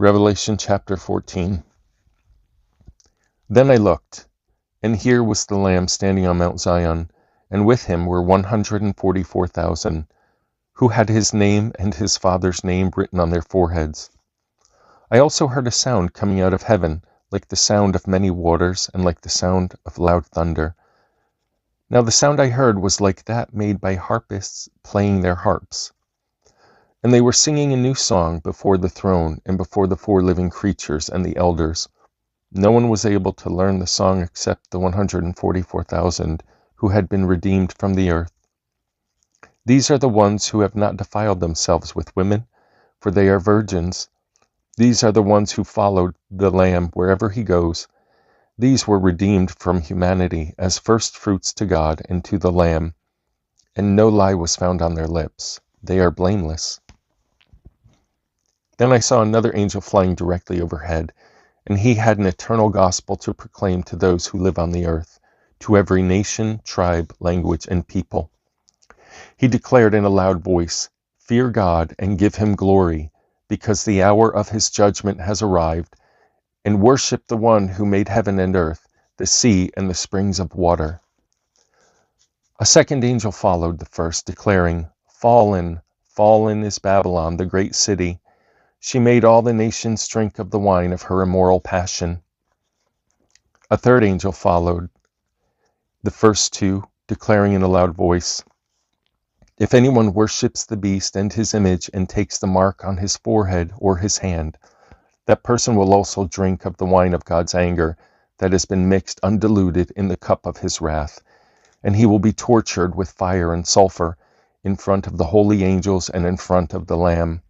Revelation chapter 14. Then I looked, and here was the Lamb standing on Mount Zion, and with him were 144,000, who had his name and his Father's name written on their foreheads. I also heard a sound coming out of heaven, like the sound of many waters, and like the sound of loud thunder. Now the sound I heard was like that made by harpists playing their harps. And they were singing a new song before the throne and before the 4 living creatures and the elders. No one was able to learn the song except the 144,000 who had been redeemed from the earth. These are the ones who have not defiled themselves with women, for they are virgins. These are the ones who followed the Lamb wherever he goes. These were redeemed from humanity as first fruits to God and to the Lamb, and no lie was found on their lips. They are blameless. Then I saw another angel flying directly overhead, and he had an eternal gospel to proclaim to those who live on the earth, to every nation, tribe, language, and people. He declared in a loud voice, "Fear God and give him glory, because the hour of his judgment has arrived, and worship the one who made heaven and earth, the sea and the springs of water." A second angel followed the first, declaring, "Fallen, fallen is Babylon, the great city. She made all the nations drink of the wine of her immoral passion." A third angel followed the first 2, declaring in a loud voice, "If anyone worships the beast and his image and takes the mark on his forehead or his hand, that person will also drink of the wine of God's anger that has been mixed undiluted in the cup of his wrath, and he will be tortured with fire and sulfur in front of the holy angels and in front of the Lamb.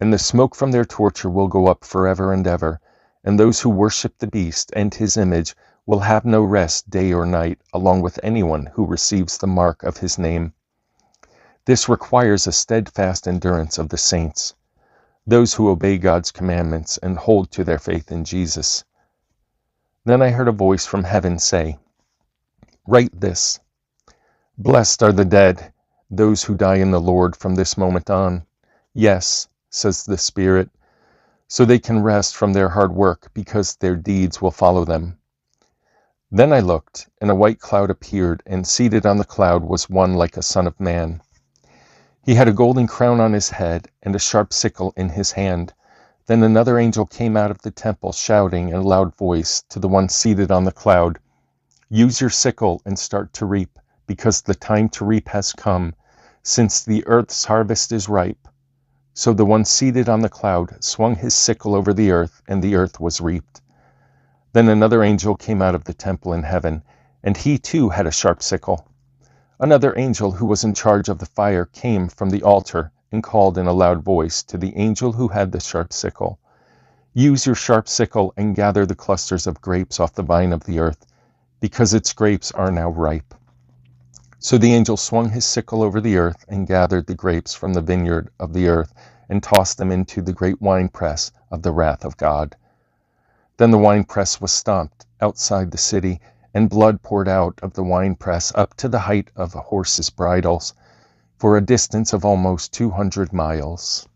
And the smoke from their torture will go up forever and ever, and those who worship the beast and his image will have no rest day or night, along with anyone who receives the mark of his name. This requires a steadfast endurance of the saints, those who obey God's commandments and hold to their faith in Jesus." Then I heard a voice from heaven say, "Write this: Blessed are the dead, those who die in the Lord from this moment on. Yes, says the Spirit, so they can rest from their hard work, because their deeds will follow them." Then I looked, and a white cloud appeared, and seated on the cloud was one like a son of man. He had a golden crown on his head, and a sharp sickle in his hand. Then another angel came out of the temple, shouting in a loud voice to the one seated on the cloud, "Use your sickle and start to reap, because the time to reap has come, since the earth's harvest is ripe." So the one seated on the cloud swung his sickle over the earth, and the earth was reaped. Then another angel came out of the temple in heaven, and he too had a sharp sickle. Another angel who was in charge of the fire came from the altar and called in a loud voice to the angel who had the sharp sickle, "Use your sharp sickle and gather the clusters of grapes off the vine of the earth, because its grapes are now ripe." So the angel swung his sickle over the earth and gathered the grapes from the vineyard of the earth and tossed them into the great winepress of the wrath of God. Then the winepress was stomped outside the city, and blood poured out of the winepress up to the height of horses' bridles, for a distance of almost 200 miles.